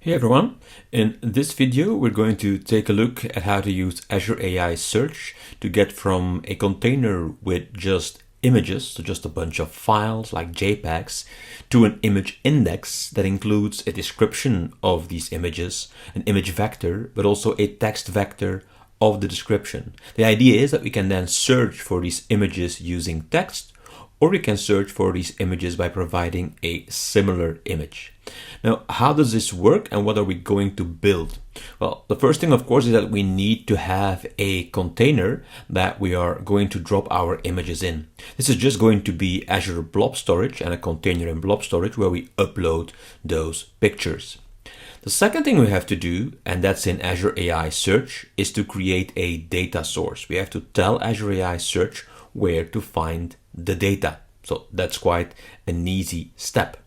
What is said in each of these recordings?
Hey everyone, in this video we're going to take a look at how to use Azure AI Search to get from a container with just images, so just a bunch of files like JPEGs, to an image index that includes a description of these images, an image vector, but also a text vector of the description. The idea is that we can then search for these images using text, or we can search for these images by providing a similar image. Now, how does this work and what are we going to build? Well, the first thing, of course, is that we need to have a container that we are going to drop our images in. This is just going to be Azure Blob Storage and a container in Blob Storage where we upload those pictures. The second thing we have to do, and that's in Azure AI Search, is to create a data source. We have to tell Azure AI Search where to find the data. So that's quite an easy step.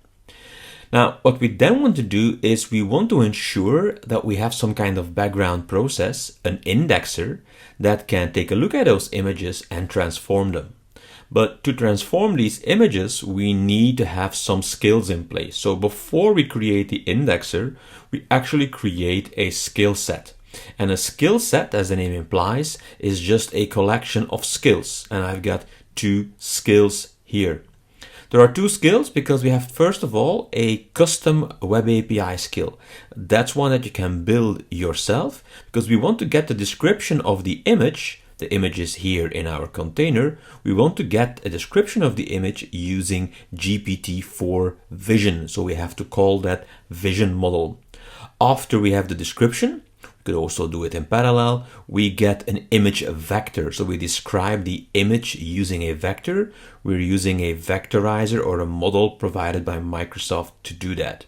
Now, what we then want to do is we want to ensure that we have some kind of background process, an indexer, that can take a look at those images and transform them. But to transform these images, we need to have some skills in place. So before we create the indexer, we actually create a skill set. And a skill set, as the name implies, is just a collection of skills. And I've got two skills here. There are two skills because we have, first of all, a custom web API skill. That's one that you can build yourself because we want to get the description of the image. The image is here in our container. We want to get a description of the image using GPT-4 Vision. So we have to call that vision model. After we have the description, we could also do it in parallel, we get an image vector. So we describe the image using a vector. We're using a vectorizer or a model provided by Microsoft to do that.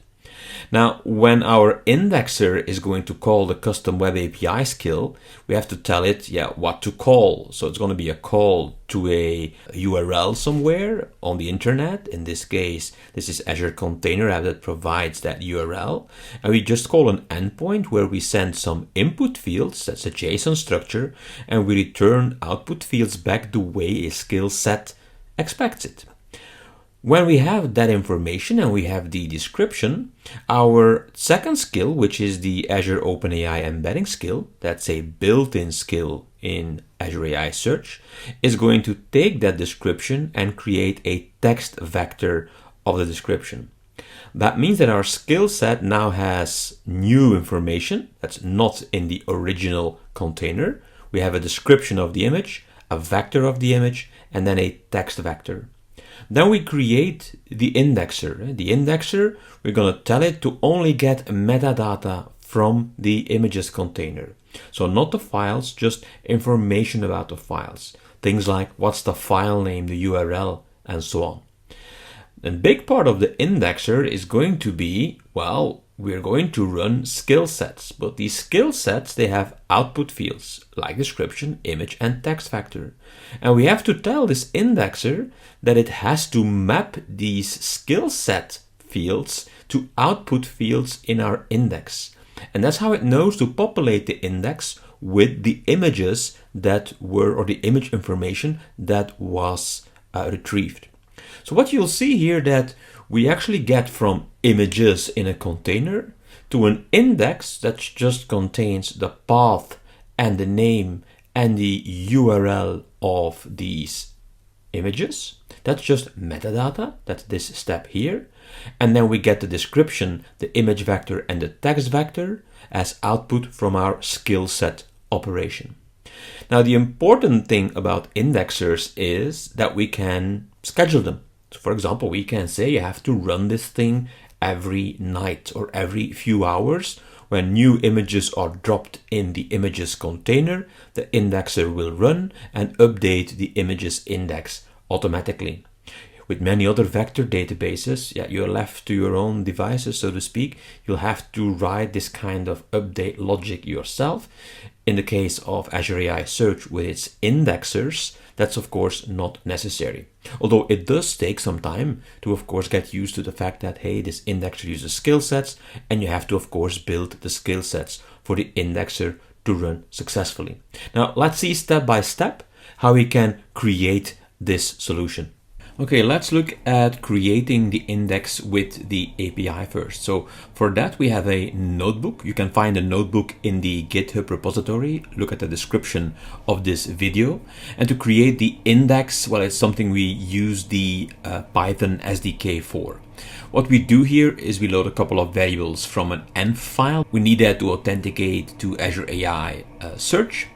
Now, when our indexer is going to call the custom web API skill, we have to tell it, what to call. So it's going to be a call to a URL somewhere on the internet. In this case, this is Azure Container App that provides that URL. And we just call an endpoint where we send some input fields, that's a JSON structure, and we return output fields back the way a skill set expects it. When we have that information and we have the description, our second skill, which is the Azure Open AI embedding skill, that's a built-in skill in Azure AI Search, is going to take that description and create a text vector of the description. That means that our skill set now has new information that's not in the original container. We have a description of the image, a vector of the image, and then a text vector. Then we create the indexer. The indexer, we're going to tell it to only get metadata from the images container. So not the files, just information about the files. Things like what's the file name, the URL, and so on. A big part of the indexer is going to be, we're going to run skill sets, but these skill sets, they have output fields like description, image, and text vector. And we have to tell this indexer that it has to map these skill set fields to output fields in our index. And that's how it knows to populate the index with the images that were, or the image information that was retrieved. So what you'll see here that we actually get from images in a container to an index that just contains the path and the name and the URL of these images. That's just metadata, that's this step here. And then we get the description, the image vector and the text vector as output from our skill set operation. Now the important thing about indexers is that we can schedule them. So for example, we can say you have to run this thing every night or every few hours. When new images are dropped in the images container, the indexer will run and update the images index automatically. With many other vector databases, you're left to your own devices, so to speak. You'll have to write this kind of update logic yourself. In the case of Azure AI Search with its indexers, that's of course not necessary. Although it does take some time to of course get used to the fact that, hey, this indexer uses skill sets, and you have to of course build the skill sets for the indexer to run successfully. Now let's see step by step how we can create this solution. Okay, let's look at creating the index with the API first. So for that, we have a notebook. You can find a notebook in the GitHub repository. Look at the description of this video. And to create the index, well, it's something we use the Python SDK for. What we do here is we load a couple of variables from an env file. We need that to authenticate to Azure AI Search.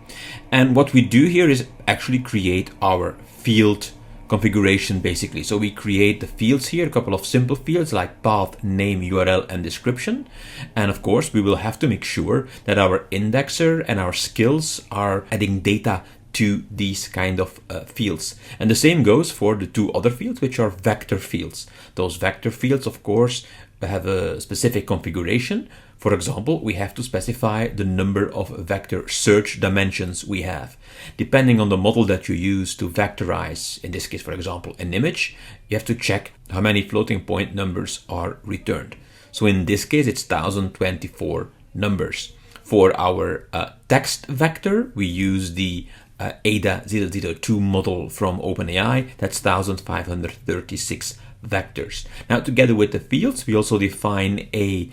And what we do here is actually create our field configuration basically. So we create the fields here, a couple of simple fields like path, name, URL, and description. And of course, we will have to make sure that our indexer and our skills are adding data to these kind of fields. And the same goes for the two other fields, which are vector fields. Those vector fields, of course, have a specific configuration. For example, we have to specify the number of vector search dimensions we have. Depending on the model that you use to vectorize, in this case, for example, an image, you have to check how many floating point numbers are returned. So in this case, it's 1024 numbers. For our text vector, we use the ADA002 model from OpenAI. That's 1536 vectors. Now, together with the fields, we also define a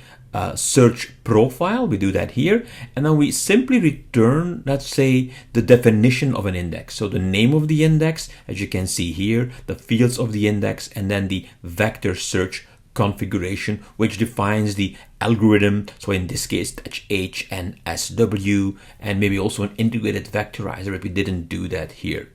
search profile. We do that here, and then we simply return, let's say, the definition of an index. So the name of the index, as you can see here, the fields of the index, and then the vector search configuration, which defines the algorithm. So in this case, that's H and SW, and maybe also an integrated vectorizer if we didn't do that here.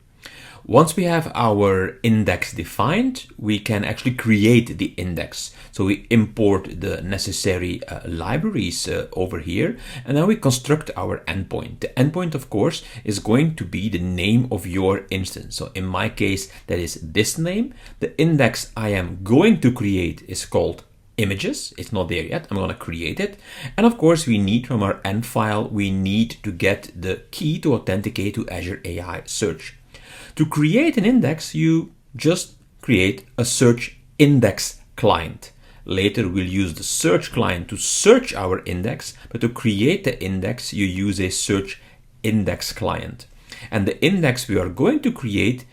Once we have our index defined, we can actually create the index. So we import the necessary libraries over here, and then we construct our endpoint. The endpoint, of course, is going to be the name of your instance. So in my case, that is this name. The index I am going to create is called images. It's not there yet. I'm going to create it. And of course, we need from our env file, we need to get the key to authenticate to Azure AI Search. To create an index, you just create a search index client. Later, we'll use the search client to search our index, but to create the index, you use a search index client. And the index we are going to create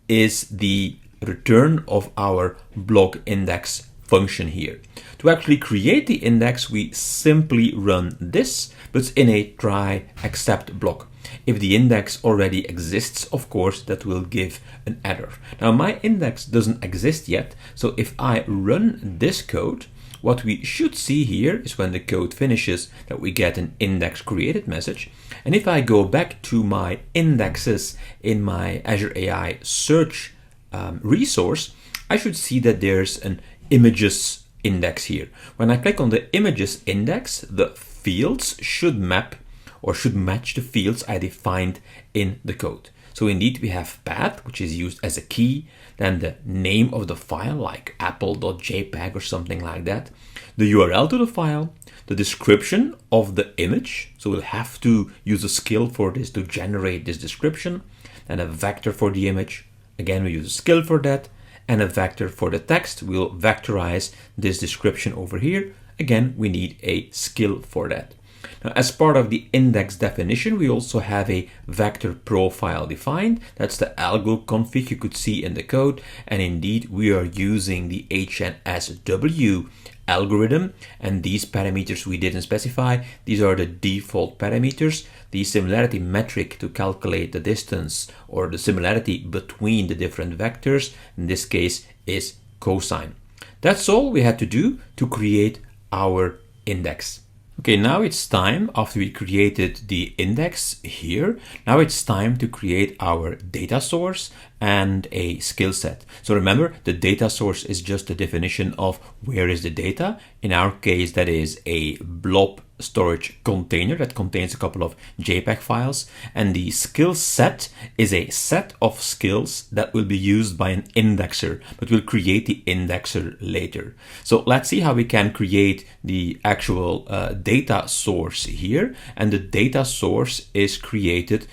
is the return of our blog index function here. To actually create the index, we simply run this, but in a try except block. If the index already exists, of course, that will give an error. Now, my index doesn't exist yet, so if I run this code, what we should see here is when the code finishes that we get an index created message. And if I go back to my indexes in my Azure AI Search resource, I should see that there's an images index here. When I click on the images index, the fields should map or should match the fields I defined in the code. So indeed, we have path, which is used as a key, then the name of the file, like apple.jpg or something like that, the URL to the file, the description of the image, so we'll have to use a skill for this to generate this description, then a vector for the image, again we use a skill for that, and a vector for the text. We'll vectorize this description over here. Again, we need a skill for that. Now, as part of the index definition, we also have a vector profile defined. That's the algo config you could see in the code. And indeed, we are using the HNSW algorithm. And these parameters we didn't specify. These are the default parameters. The similarity metric to calculate the distance or the similarity between the different vectors, in this case, is cosine. That's all we had to do to create our index. Okay, now it's time, after we created the index here, now it's time to create our data source and a skill set. So remember, the data source is just the definition of where is the data. In our case, that is a blob storage container that contains a couple of JPEG files. And the skill set is a set of skills that will be used by an indexer, but we'll create the indexer later. So let's see how we can create the actual data source here. And the data source is created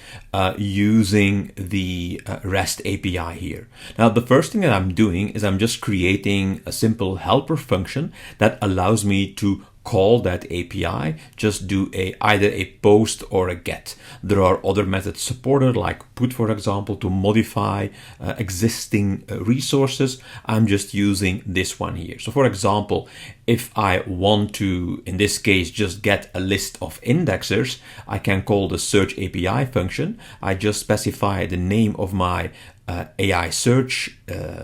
using the REST API here. Now, the first thing that I'm doing is I'm just creating a simple helper function that allows me to call that API, just do either a post or a get. There are other methods supported, like put, for example, to modify existing resources. I'm just using this one here. So for example, if I want to, in this case, just get a list of indexers, I can call the search API function. I just specify the name of my AI search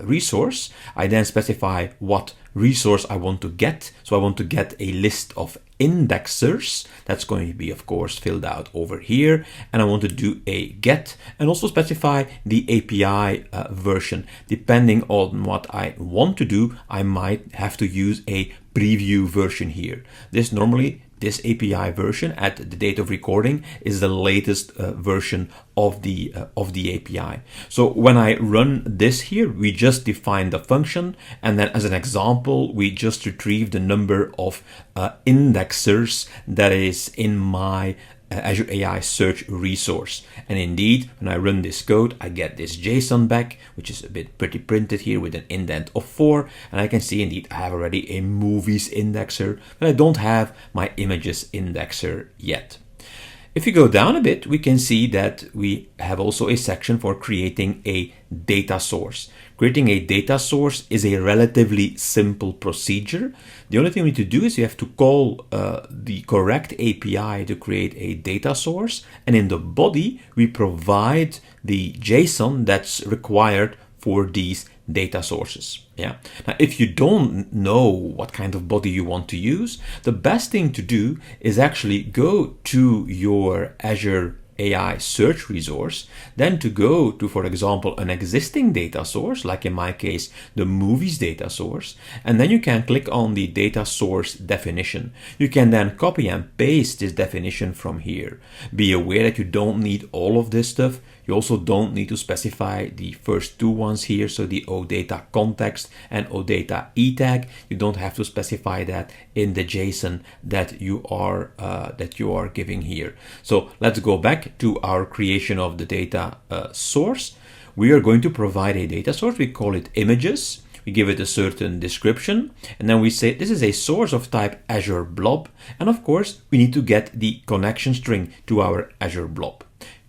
resource. I then specify what resource I want to get. So I want to get a list of indexers. That's going to be, of course, filled out over here. And I want to do a get and also specify the API version. Depending on what I want to do, I might have to use a preview version here. This API version at the date of recording is the latest version of the API. So when I run this here, we just define the function, and then as an example, we just retrieve the number of indexers that is in my Azure AI Search resource. And indeed, when I run this code, I get this JSON back, which is a bit pretty printed here with an indent of 4. And I can see indeed I have already a movies indexer, but I don't have my images indexer yet. If you go down a bit, we can see that we have also a section for creating a data source. Creating a data source is a relatively simple procedure. The only thing we need to do is you have to call the correct API to create a data source. And in the body, we provide the JSON that's required for these data sources. Yeah. Now, if you don't know what kind of body you want to use, the best thing to do is actually go to your Azure AI search resource, then to go to, for example, an existing data source, like in my case, the movies data source, and then you can click on the data source definition. You can then copy and paste this definition from here. Be aware that you don't need all of this stuff. You also don't need to specify the first two ones here, so the OData context and OData e-tag. You don't have to specify that in the JSON that you are giving here. So let's go back to our creation of the data source. We are going to provide a data source. We call it images. We give it a certain description, and then we say this is a source of type Azure Blob. And of course, we need to get the connection string to our Azure Blob.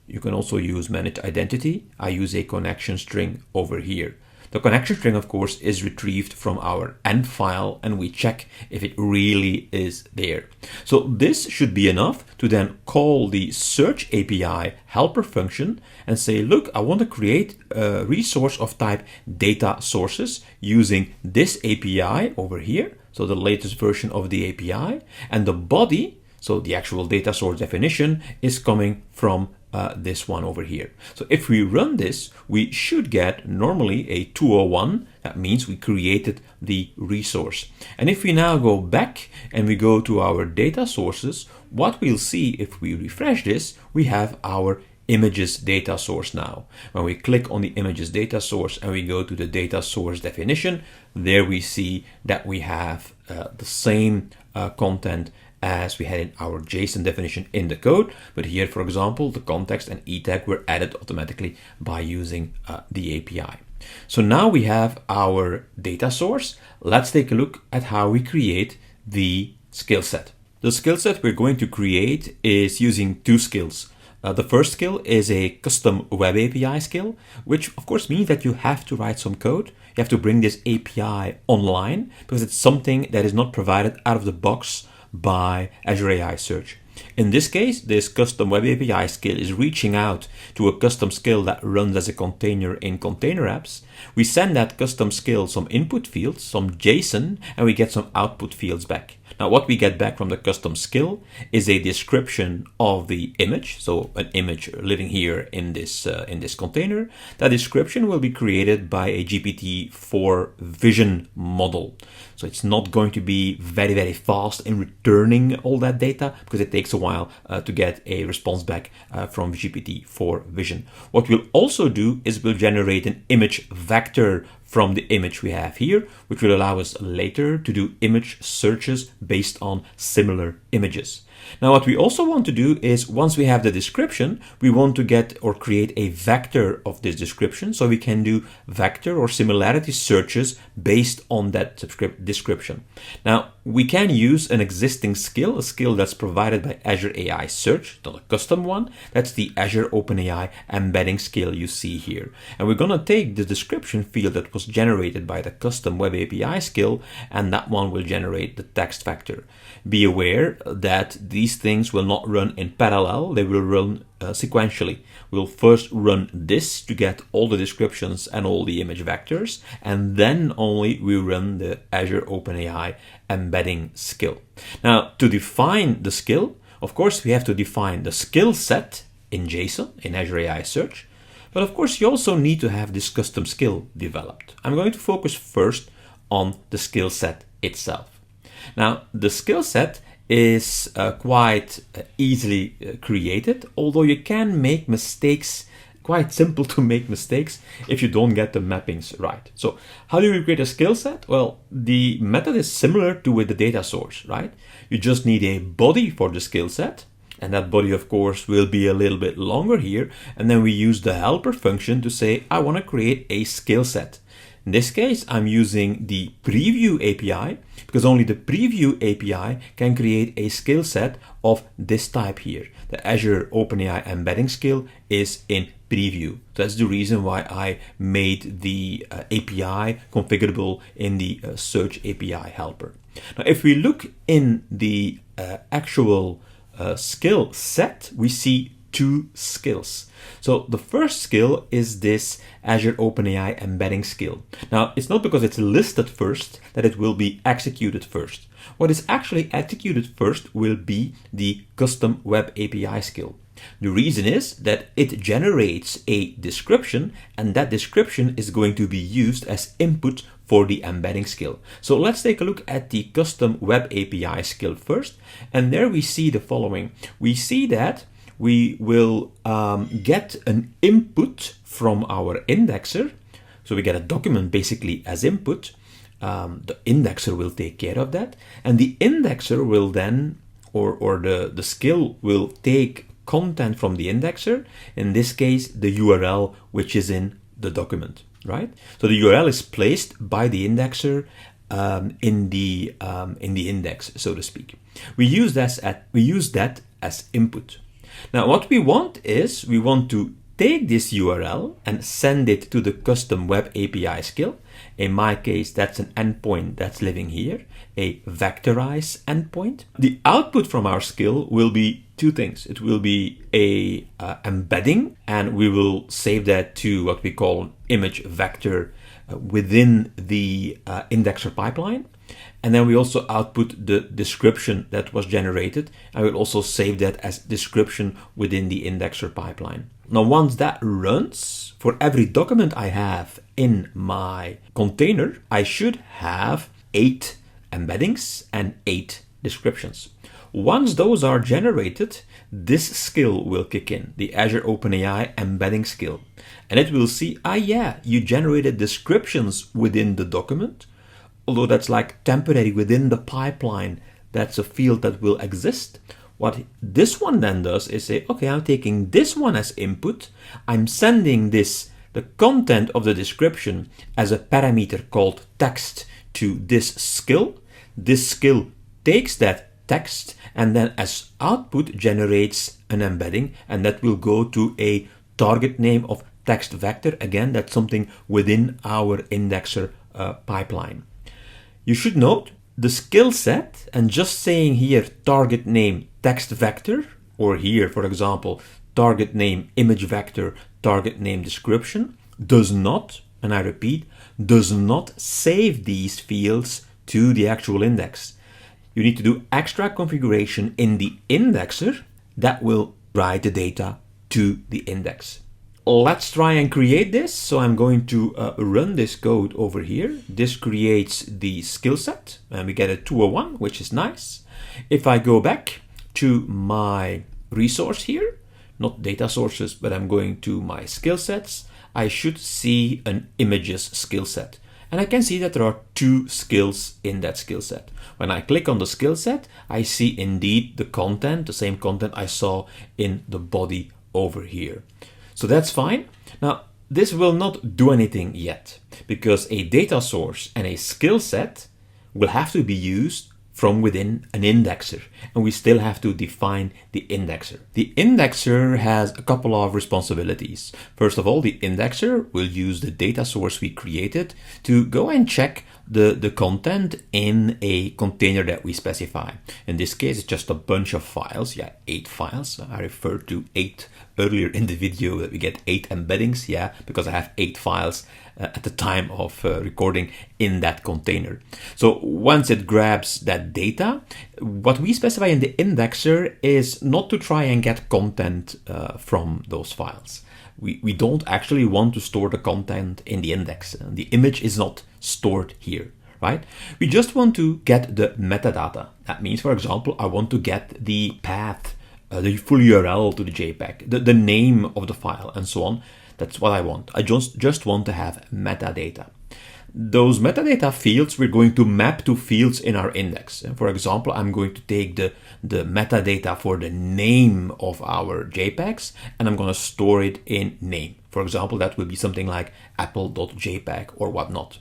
You can also use manage identity. I use a connection string over here. The connection string, of course, is retrieved from our end file, and we check if it really is there. So this should be enough to then call the search API helper function and say, look, I want to create a resource of type data sources using this API over here. So the latest version of the API, and the body, so the actual data source definition, is coming from this one over here. So if we run this, we should get normally a 201. That means we created the resource. And if we now go back and we go to our data sources, what we'll see if we refresh this, we have our images data source now. When we click on the images data source and we go to the data source definition, there we see that we have the same content as we had in our JSON definition in the code. But here, for example, the context and e-tag were added automatically by using the API. So now we have our data source. Let's take a look at how we create the skill set. The skill set we're going to create is using two skills. The first skill is a custom web API skill, which of course means that you have to write some code. You have to bring this API online because it's something that is not provided out of the box by Azure AI Search. In this case, this custom web API skill is reaching out to a custom skill that runs as a container in container apps. We send that custom skill some input fields, some JSON, and we get some output fields back. Now, what we get back from the custom skill is a description of the image, so an image living here in this container. That description will be created by a GPT-4 Vision model. So it's not going to be very, very fast in returning all that data because it takes a while to get a response back from GPT-4 Vision. What we'll also do is we'll generate an image vector from the image we have here, which will allow us later to do image searches based on similar images. Now, what we also want to do is once we have the description, we want to get or create a vector of this description so we can do vector or similarity searches based on that description. Now, we can use an existing skill, a skill that's provided by Azure AI Search, not a custom one. That's the Azure Open AI embedding skill you see here. And we're going to take the description field that was generated by the custom web API skill, and that one will generate the text vector. Be aware that these things will not run in parallel, they will run sequentially. We'll first run this to get all the descriptions and all the image vectors, and then only we run the Azure OpenAI embedding skill. Now, to define the skill, of course, we have to define the skill set in JSON, in Azure AI Search, but of course, you also need to have this custom skill developed. I'm going to focus first on the skill set itself. Now, the skill set is quite easily created, although you can make mistakes, quite simple to make mistakes if you don't get the mappings right. So how do we create a skill set? Well, the method is similar to with the data source, right? You just need a body for the skill set, and that body of course will be a little bit longer here, and then we use the helper function to say I want to create a skill set. In this case, I'm using the preview API because only the preview API can create a skill set of this type here. The Azure OpenAI embedding skill is in preview. That's the reason why I made the API configurable in the search API helper. Now, if we look in the actual skill set, we see two skills. So the first skill is this Azure OpenAI embedding skill. Now, it's not because it's listed first that it will be executed first. What is actually executed first will be the custom web API skill. The reason is that it generates a description, and that description is going to be used as input for the embedding skill. So let's take a look at the custom web API skill first. And there we see the following. We see that we will get an input from our indexer. So we get a document basically as input. The indexer will take care of that. And the indexer will then, or the skill will take content from the indexer. In this case, the URL, which is in the document, right? So the URL is placed by the indexer in the index, so to speak. We use that as input. Now, what we want is we want to take this URL and send it to the custom web API skill. In my case, that's an endpoint that's living here, a vectorized endpoint. The output from our skill will be two things. It will be a embedding, and we will save that to what we call an image vector within the indexer pipeline. And then we also output the description that was generated. I will also save that as description within the indexer pipeline. Now, once that runs, for every document I have in my container, I should have 8 embeddings and 8 descriptions. Once those are generated, this skill will kick in, the Azure OpenAI embedding skill. And it will see, yeah, you generated descriptions within the document. Although that's like temporary within the pipeline, that's a field that will exist. What this one then does is say, okay, I'm taking this one as input. I'm sending this, the content of the description, as a parameter called text to this skill. This skill takes that text and then as output generates an embedding, and that will go to a target name of text vector. Again, that's something within our indexer pipeline. You should note the skill set, and just saying here target name text vector, or here, for example, target name image vector, target name description, does not, and I repeat, does not save these fields to the actual index. You need to do extra configuration in the indexer that will write the data to the index. Let's try and create this. So I'm going to run this code over here. This creates the skill set, and we get a 201, which is nice. If I go back to my resource here, not data sources, but I'm going to my skill sets, I should see an images skill set. And I can see that there are 2 skills in that skill set. When I click on the skill set, I see indeed the content, the same content I saw in the body over here. So that's fine. Now, this will not do anything yet, because a data source and a skill set will have to be used from within an indexer, and we still have to define the indexer. The indexer has a couple of responsibilities. First of all, the indexer will use the data source we created to go and check the content in a container that we specify. In this case, it's just a bunch of files, 8 files. I referred to 8 earlier in the video, that we get 8 embeddings, because I have 8 files at the time of recording in that container. So once it grabs that data, what we specify in the indexer is not to try and get content from those files. We don't actually want to store the content in the index. The image is not stored here, right? We just want to get the metadata. That means, for example, I want to get the path, the full URL to the JPEG, the name of the file, and so on. That's what I want. I just want to have metadata. Those metadata fields we're going to map to fields in our index. For example, I'm going to take the metadata for the name of our JPEGs, and I'm going to store it in name. For example, that will be something like apple.jpg or whatnot.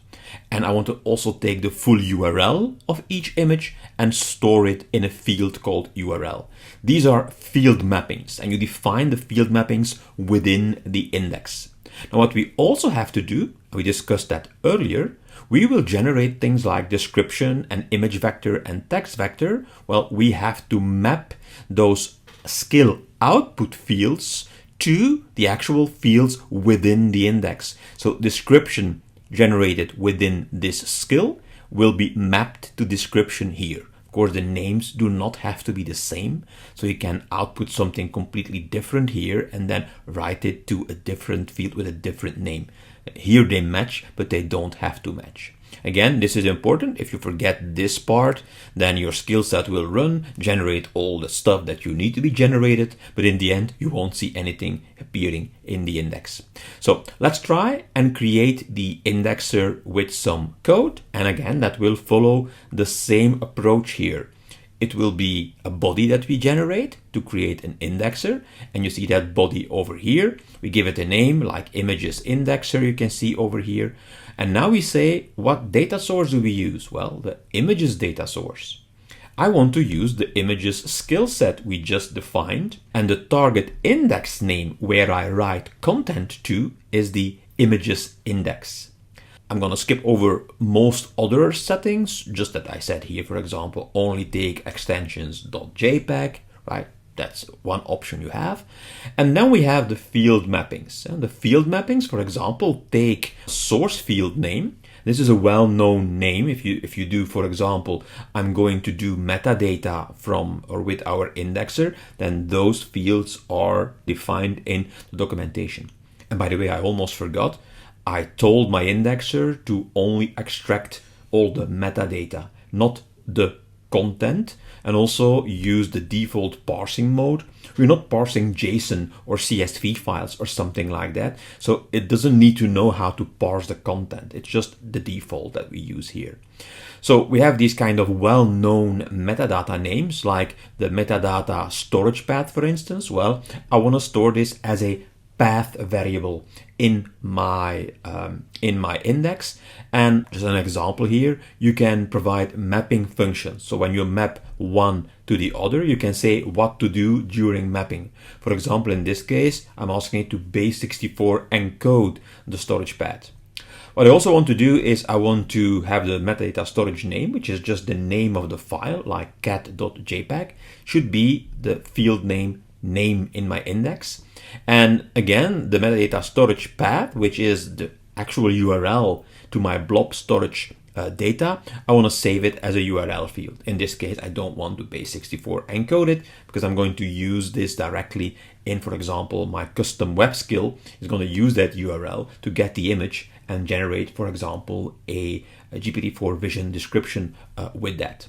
And I want to also take the full URL of each image and store it in a field called URL. These are field mappings, and you define the field mappings within the index. Now, what we also have to do, we discussed that earlier, we will generate things like description and image vector and text vector. Well, we have to map those skill output fields to the actual fields within the index. So description generated within this skill will be mapped to description here. Of course, the names do not have to be the same, so you can output something completely different here and then write it to a different field with a different name. Here they match, but they don't have to match. Again, this is important. If you forget this part, then your skill set will run, generate all the stuff that you need to be generated, but in the end, you won't see anything appearing in the index. So let's try and create the indexer with some code. And again, that will follow the same approach here. It will be a body that we generate to create an indexer. And you see that body over here. We give it a name like images indexer, you can see over here. And now we say, what data source do we use? Well, the images data source. I want to use the images skill set we just defined, and the target index name where I write content to is the images index. I'm going to skip over most other settings, just that I said here, for example, only take extensions .jpg, right? That's one option you have. And then we have the field mappings. And the field mappings, for example, take source field name. This is a well-known name. If you do, for example, I'm going to do metadata from or with our indexer, then those fields are defined in the documentation. And by the way, I almost forgot. I told my indexer to only extract all the metadata, not the content, and also use the default parsing mode. We're not parsing JSON or CSV files or something like that. So it doesn't need to know how to parse the content. It's just the default that we use here. So we have these kind of well-known metadata names, like the metadata storage path, for instance. Well, I want to store this as a path variable in my index. And just an example here, you can provide mapping functions. So when you map one to the other, you can say what to do during mapping. For example, in this case, I'm asking it to base64 encode the storage path. What I also want to do is I want to have the metadata storage name, which is just the name of the file, like cat.jpg, should be the field name in my index. And again, the metadata storage path, which is the actual URL to my blob storage data, I want to save it as a URL field. In this case, I don't want to base64 encode it because I'm going to use this directly in, for example, my custom web skill is going to use that URL to get the image and generate, for example, a GPT-4 Vision description with that.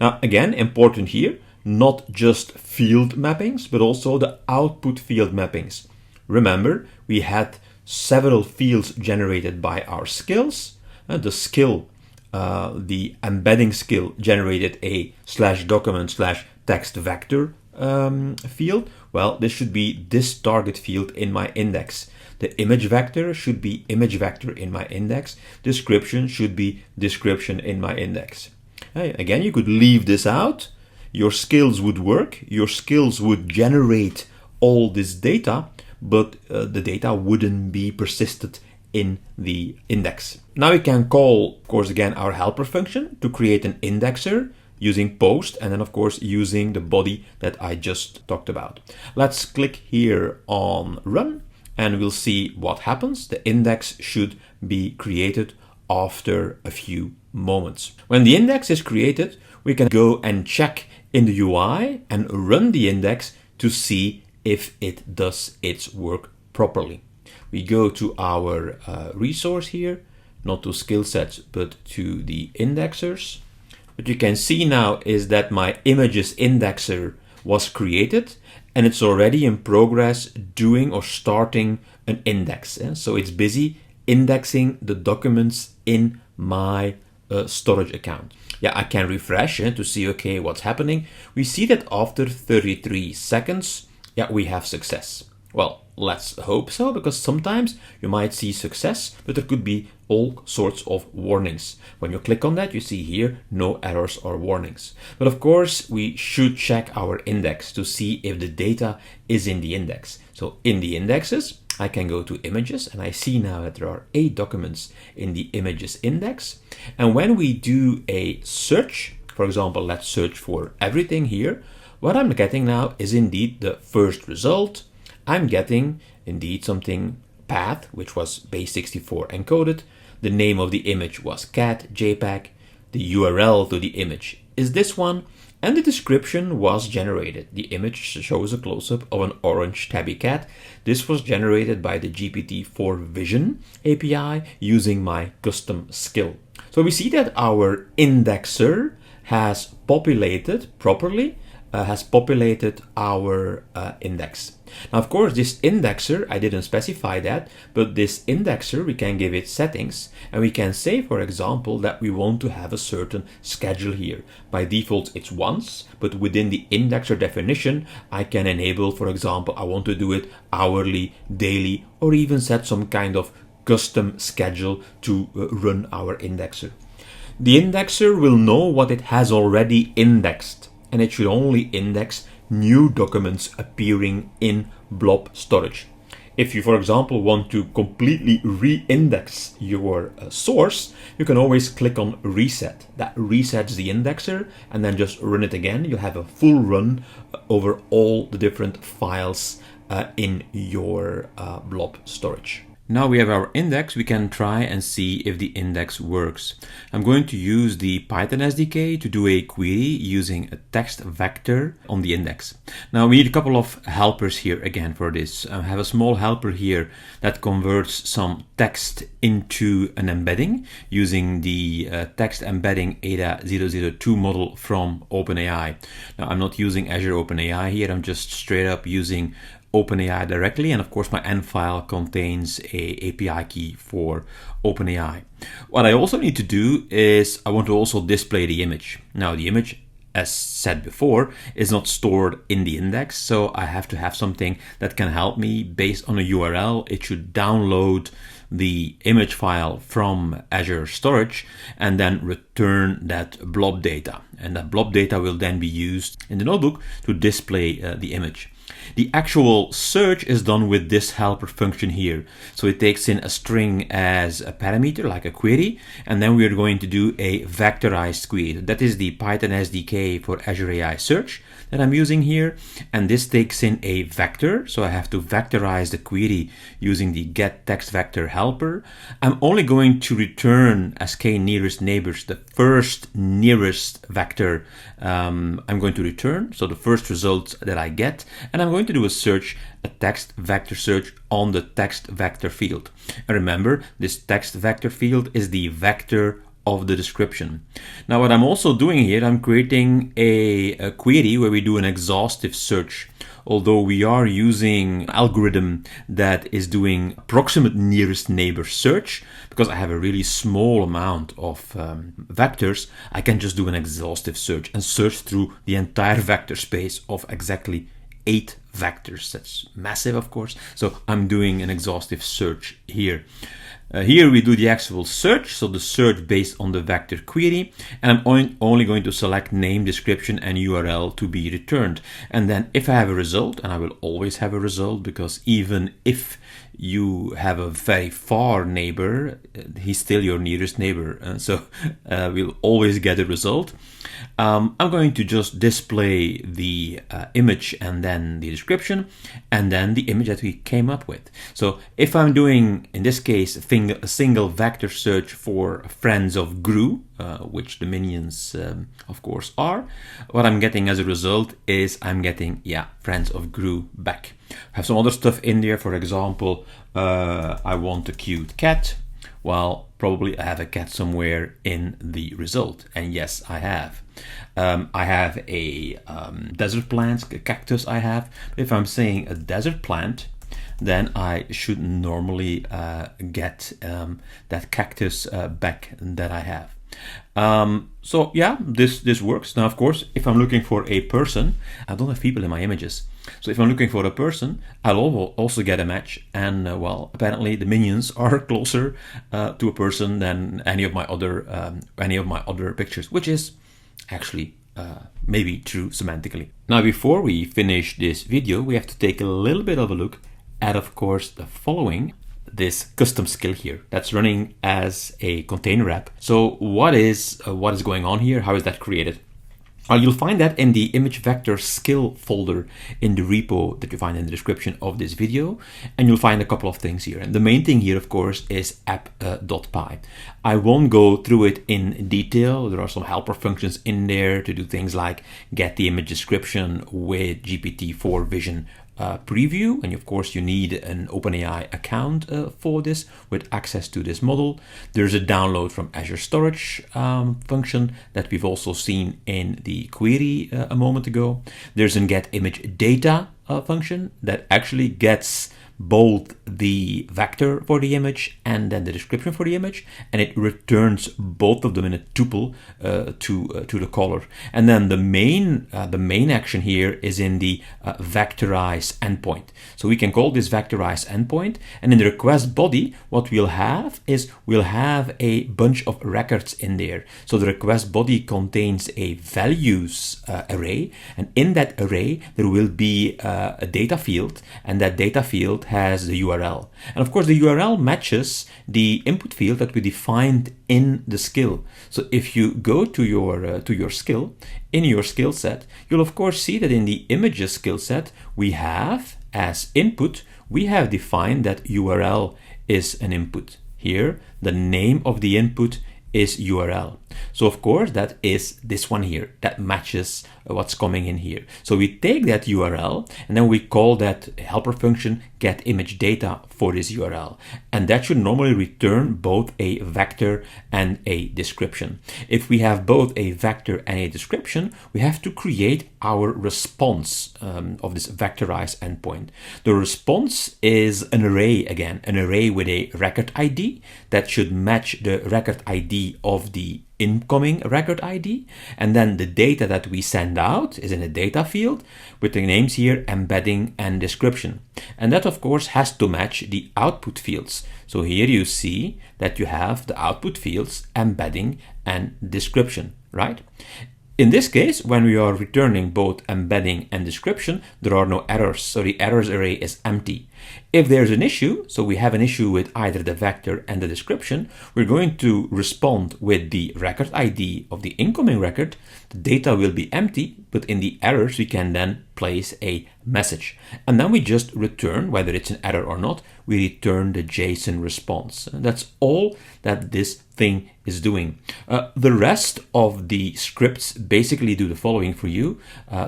Now, again, important here, not just field mappings, but also the output field mappings. Remember, we had several fields generated by our skills. The skill, the embedding skill generated a /document/text vector field. Well, this should be this target field in my index. The image vector should be image vector in my index. Description should be description in my index. Hey, again, you could leave this out. Your skills would work. Your skills would generate all this data, but the data wouldn't be persisted in the index. Now we can call, of course, again, our helper function to create an indexer using post, and then of course using the body that I just talked about. Let's click here on run, and we'll see what happens. The index should be created after a few moments. When the index is created, we can go and check in the UI and run the index to see if it does its work properly. We go to our resource here, not to skill sets, but to the indexers. What you can see now is that my images indexer was created, and it's already in progress doing or starting an index. So it's busy indexing the documents in my storage account. Yeah, I can refresh to see, okay, what's happening. We see that after 33 seconds, yeah, we have success. Well, let's hope so, because sometimes you might see success, but there could be all sorts of warnings. When you click on that, you see here no errors or warnings. But of course, we should check our index to see if the data is in the index. So in the indexes, I can go to images, and I see now that there are 8 documents in the images index. And when we do a search, for example, let's search for everything here, what I'm getting now is indeed the first result. I'm getting indeed something path, which was base64 encoded. The name of the image was cat JPEG. The URL to the image is this one, and the description was generated. The image shows a close-up of an orange tabby cat. This was generated by the GPT-4 Vision API using my custom skill. So we see that our indexer has populated properly, has populated our index. Now, of course, this indexer, I didn't specify that, but this indexer, we can give it settings, and we can say, for example, that we want to have a certain schedule here. By default, it's once, but within the indexer definition, I can enable, for example, I want to do it hourly, daily, or even set some kind of custom schedule to run our indexer. The indexer will know what it has already indexed, and it should only index new documents appearing in blob storage. If you, for example, want to completely re-index your source, you can always click on reset. That resets the indexer, and then just run it again. You'll have a full run over all the different files in your blob storage. Now we have our index, we can try and see if the index works. I'm going to use the Python SDK to do a query using a text vector on the index. Now we need a couple of helpers here again for this. I have a small helper here that converts some text into an embedding using the text embedding ADA 002 model from OpenAI. Now I'm not using Azure OpenAI here, I'm just straight up using OpenAI directly, and of course my end file contains a API key for OpenAI. What I also need to do is I want to also display the image. Now the image, as said before, is not stored in the index, so I have to have something that can help me based on a URL. It should download the image file from Azure Storage and then return that blob data, and that blob data will then be used in the notebook to display the image. The actual search is done with this helper function here. So it takes in a string as a parameter, like a query, and then we're going to do a vectorized query. That is the Python SDK for Azure AI Search that I'm using here. And this takes in a vector. So I have to vectorize the query using the getTextVector helper. I'm only going to return as k nearest neighbors the first nearest vector I'm going to return. So the first result that I get, and I'm going to do a search, a text vector search on the text vector field. And remember, this text vector field is the vector of the description. Now what I'm also doing here, I'm creating a query where we do an exhaustive search. Although we are using an algorithm that is doing approximate nearest neighbor search, because I have a really small amount of vectors, I can just do an exhaustive search and search through the entire vector space of exactly 8 vectors. That's massive, of course. So I'm doing an exhaustive search here. Here we do the actual search, so the search based on the vector query, and I'm only going to select name, description, and URL to be returned. And then if I have a result, and I will always have a result, because even if you have a very far neighbor, he's still your nearest neighbor, so we'll always get a result. I'm going to just display the image and then the description and then the image that we came up with. So if I'm doing, in this case, a single vector search for friends of Gru, which the minions of course are, what I'm getting as a result is I'm getting, friends of Gru back. I have some other stuff in there. For example, I want a cute cat. Well, probably I have a cat somewhere in the result, and yes, I have. I have a desert plant, a cactus I have. If I'm saying a desert plant, then I should normally get that cactus back that I have. So yeah, this works. Now, of course, if I'm looking for a person, I don't have people in my images. So if I'm looking for a person, I'll also get a match. And well, apparently the minions are closer to a person than any of my other pictures, which is actually maybe true semantically. Now, before we finish this video, we have to take a little bit of a look at, of course, the following. This custom skill here that's running as a container app. So what is going on here? How is that created? You'll find that in the image vector skill folder in the repo that you find in the description of this video, and you'll find a couple of things here. And the main thing here, of course, is app.py. I won't go through it in detail. There are some helper functions in there to do things like get the image description with GPT-4 Vision preview, and of course you need an OpenAI account for this with access to this model. There's a download from Azure Storage function that we've also seen in the query a moment ago. There's a get image data function that actually gets both the vector for the image and then the description for the image, and it returns both of them in a tuple to the caller. And then the main action here is in the vectorize endpoint. So we can call this vectorize endpoint, and in the request body, what we'll have is we'll have a bunch of records in there. So the request body contains a values array, and in that array there will be a data field, and that data field has the URL. And of course the URL matches the input field that we defined in the skill. So if you go to your skill, in your skill set, you'll of course see that in the images skill set, we have as input, we have defined that URL is an input. Here, the name of the input is URL. So of course that is this one here that matches what's coming in here. So we take that URL and then we call that helper function get image data for this URL, and that should normally return both a vector and a description. If we have both a vector and a description, we have to create our response of this vectorized endpoint. The response is an array, again, an array with a record ID that should match the record ID of the incoming record ID, and then the data that we send out is in a data field with the names here embedding and description, and that of course has to match the output fields. So here you see that you have the output fields embedding and description, right? In this case, when we are returning both embedding and description, there are no errors, so the errors array is empty. If there's an issue, so we have an issue with either the vector and the description, we're going to respond with the record ID of the incoming record. The data will be empty, but in the errors we can then place a message. And then we just return, whether it's an error or not, we return the JSON response. And that's all that this thing is doing. The rest of the scripts basically do the following for you.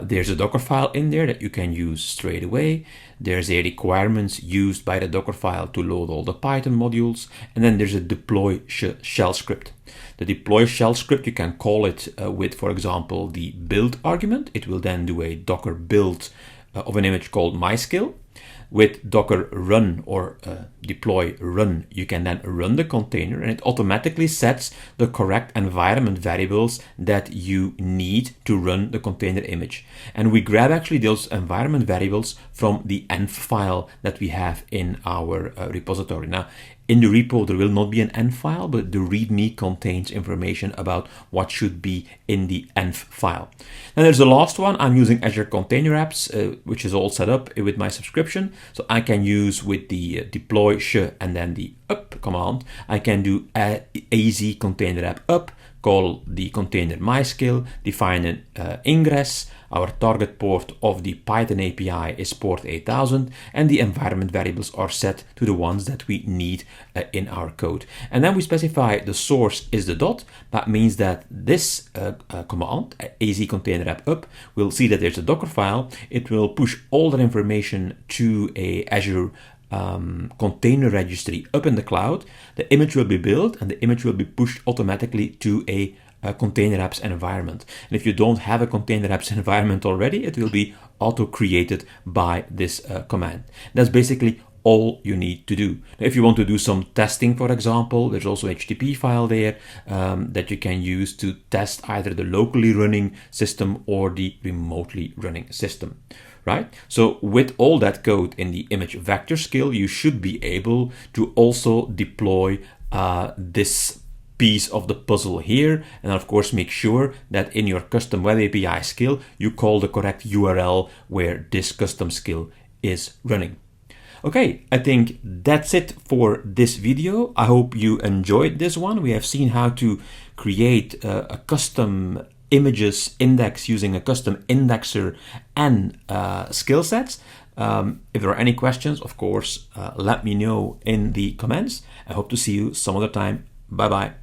There's a Docker file in there that you can use straight away. There's a requirements used by the Docker file to load all the Python modules. And then there's a deploy shell script. The deploy shell script, you can call it with, for example, the build argument. It will then do a Docker build of an image called mySkill. With Docker run or deploy run, you can then run the container and it automatically sets the correct environment variables that you need to run the container image. And we grab actually those environment variables from the env file that we have in our repository. Now, in the repo, there will not be an env file, but the README contains information about what should be in the env file. Then there's the last one. I'm using Azure Container Apps, which is all set up with my subscription. So I can use with the deploy sh and then the up command, I can do az container app up, call the container MyScale, define an ingress. Our target port of the Python API is port 8000, and the environment variables are set to the ones that we need in our code. And then we specify the source is the dot. That means that this command, az container app up, will see that there's a Docker file. It will push all that information to a Azure container registry up in the cloud. The image will be built and the image will be pushed automatically to a container apps environment. And if you don't have a container apps environment already, it will be auto-created by this command. That's basically all you need to do. Now, if you want to do some testing, for example, there's also an HTTP file there that you can use to test either the locally running system or the remotely running system. Right? So with all that code in the image vector skill, you should be able to also deploy this piece of the puzzle here. And of course, make sure that in your custom web API skill, you call the correct URL where this custom skill is running. Okay, I think that's it for this video. I hope you enjoyed this one. We have seen how to create a custom images index using a custom indexer and skill sets. If there are any questions, of course, let me know in the comments. I hope to see you some other time. Bye-bye.